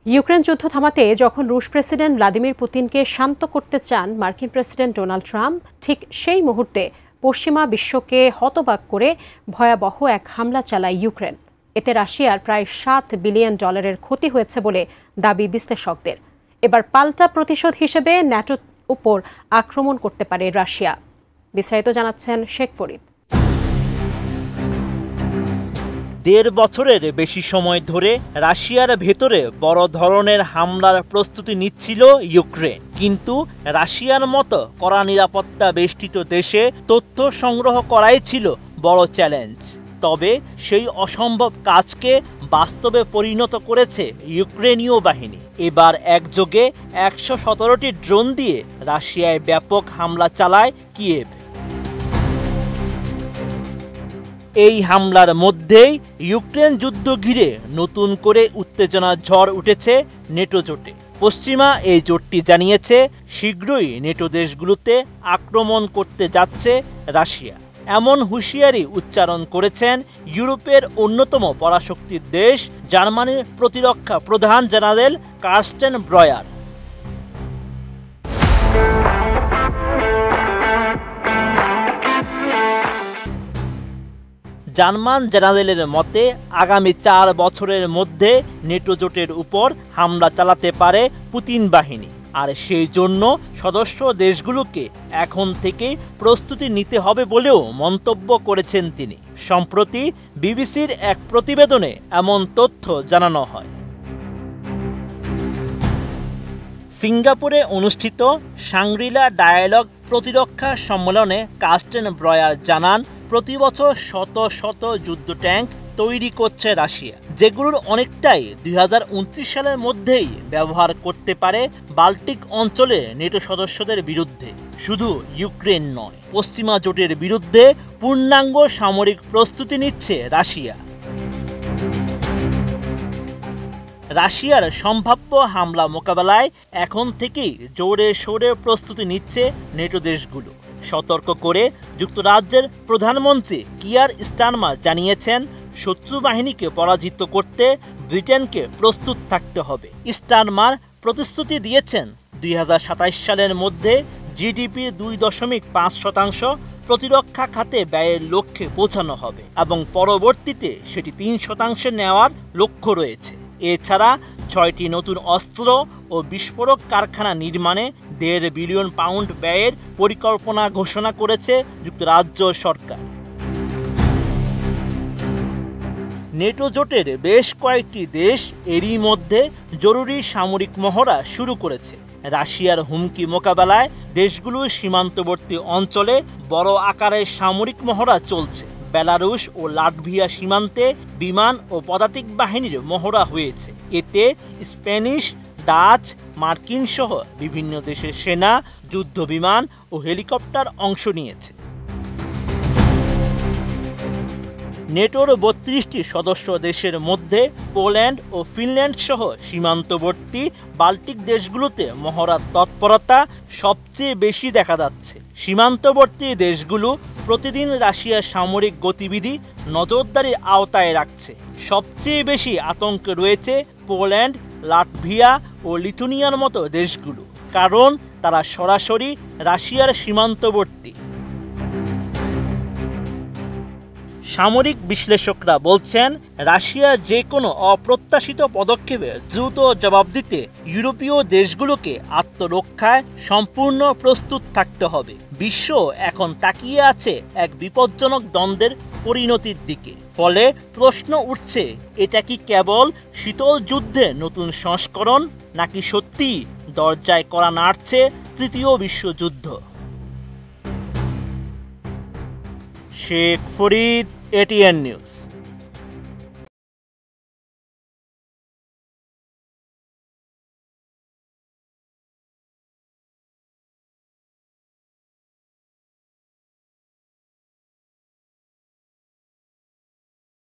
Ukraine যুদ্ধ থামাতে যখন রুশ প্রেসিডেন্ট ভ্লাদিমির পুতিনকে শান্ত করতে চান মার্কিন প্রেসিডেন্ট ডোনাল্ড ট্রাম্প, ঠিক সেই মুহূর্তে পশ্চিমা বিশ্বকে হতবাক করে ভয়াবহ এক হামলা চালায় ইউক্রেন। এতে রাশিয়ার প্রায় $7 বিলিয়ন ক্ষতি হয়েছে বলে দাবি বিশ্লেষকদের। এবার পাল্টা প্রতিশোধ হিসেবে ন্যাটোর উপর আক্রমণ করতে পারে রাশিয়া। বিস্তারিত জানাচ্ছেন শেখ ফরিদ। ১.৫ বছরের বেশি সময় ধরে রাশিয়ার ভেতরে বড় ধরনের হামলার প্রস্তুতি নিচ্ছিল ইউক্রেন, কিন্তু রাশিয়ার মতো কড়া নিরাপত্তা বেষ্টিত দেশে তথ্য সংগ্রহ করাই ছিল বড় চ্যালেঞ্জ। তবে সেই অসম্ভব কাজকে বাস্তবে পরিণত করেছে ইউক্রেনীয় বাহিনী। এবার একযোগে ১১৭টি ড্রোন দিয়ে রাশিয়ায় ব্যাপক হামলা চালায় কিয়েভ। এই হামলার মধ্যেই ইউক্রেন যুদ্ধ ঘিরে নতুন করে উত্তেজনার ঝড় উঠেছে নেটো জোটে। পশ্চিমা এই জোটটি জানিয়েছে শীঘ্রই নেটো দেশগুলোতে আক্রমণ করতে যাচ্ছে রাশিয়া। এমন হুঁশিয়ারি উচ্চারণ করেছেন ইউরোপের অন্যতম পরাশক্তির দেশ জার্মানির প্রতিরক্ষা প্রধান জেনারেল কার্স্টেন ব্রয়ার। জার্মান জেনারেলের মতে আগামী ৪ বছরের মধ্যে নেটো জোটের উপর হামলা চালাতে পারে পুতিন বাহিনী, আর সেই জন্য সদস্য দেশগুলোকে এখন থেকে প্রস্তুতি নিতে হবে বলেও মন্তব্য করেছেন তিনি। সম্প্রতি বিবিসির এক প্রতিবেদনে এমন তথ্য জানানো হয়। সিঙ্গাপুরে অনুষ্ঠিত শাংরি-লা ডায়ালগ প্রতিরক্ষা সম্মেলনে কার্স্টেন ব্রয়ার জানান, প্রতি বছর শত শত যুদ্ধ ট্যাঙ্ক তৈরি করছে রাশিয়া, যেগুলোর অনেকটাই ২০২৯ সালের মধ্যেই ব্যবহার করতে পারে বাল্টিক অঞ্চলের নেটো সদস্যদের বিরুদ্ধে। শুধু ইউক্রেন নয়, পশ্চিমা জোটের বিরুদ্ধে পূর্ণাঙ্গ সামরিক প্রস্তুতি নিচ্ছে রাশিয়া। রাশিয়ার সম্ভাব্য হামলা মোকাবেলায় এখন থেকেই জোরে সোরে প্রস্তুতি নিচ্ছে নেটো দেশগুলো। সতর্ক করে যুক্তরাজ্যের প্রধানমন্ত্রী কিয়ার স্টারমার জানিয়েছেন, শত্রু বাহিনীকে পরাজিত করতে ব্রিটেনকে প্রস্তুত থাকতে হবে। স্টারমার প্রতিশ্রুতি দিয়েছেন ২০২৭ সালের মধ্যে জিডিপির ২.৫% প্রতিরক্ষা খাতে ব্যয়ের লক্ষ্যে পৌঁছানো হবে এবং পরবর্তীতে সেটি ৩% নেওয়ার লক্ষ্য রয়েছে। এছাড়া ৬টি নতুন অস্ত্র ও বিস্ফোরক কারখানা নির্মাণে £১.৫ বিলিয়ন ব্যয়ের পরিকল্পনা ঘোষণা করেছে যুক্তরাজ্য সরকার। নেটো জোটের বেশ কয়েকটি দেশ এরই মধ্যে জরুরি সামরিক মহড়া শুরু করেছে। রাশিয়ার হুমকি মোকাবেলায় দেশগুলোর সীমান্তবর্তী অঞ্চলে বড় আকারের সামরিক মহড়া চলছে। বেলারুশ ও লাটভিয়া সীমান্তে বিমান ও পদাতিক বাহিনীর মহড়া হয়েছে। এতে স্প্যানিশ, ডাচ, মার্কিন সহ বিভিন্ন দেশের সেনা, যুদ্ধ বিমান ও হেলিকপ্টার অংশ নিয়েছে। নেটোর ৩২টি সদস্য দেশের মধ্যে পোল্যান্ড ও ফিনল্যান্ড সহ সীমান্তবর্তী বাল্টিক দেশগুলোতে মহড়ার তৎপরতা সবচেয়ে বেশি দেখা যাচ্ছে। সীমান্তবর্তী দেশগুলো প্রতিদিন রাশিয়ার সামরিক গতিবিধি নজরদারির আওতায় রাখছে। সবচেয়ে বেশি আতঙ্কে রয়েছে পোল্যান্ড, লাটভিয়া ও লিথুনিয়ার মতো দেশগুলো, কারণ তারা সরাসরি রাশিয়ার সীমান্তবর্তী। সামরিক বিশ্লেষকরা বলছেন, রাশিয়ার যে কোনো অপ্রত্যাশিত পদক্ষেপে দ্রুত জবাব দিতে ইউরোপীয় দেশগুলোকে আত্মরক্ষায় সম্পূর্ণ প্রস্তুত থাকতে হবে। বিশ্ব এখন তাকিয়ে আছে এক বিপজ্জনক দ্বন্দ্বের পরিণতির দিকে। ফলে প্রশ্ন উঠছে, এটা কি কেবল শীতল যুদ্ধের নতুন সংস্করণ, নাকি সত্যিই দরজায় কড়া নাড়ছে তৃতীয় বিশ্বযুদ্ধ? Sheikh Farid, ATN news.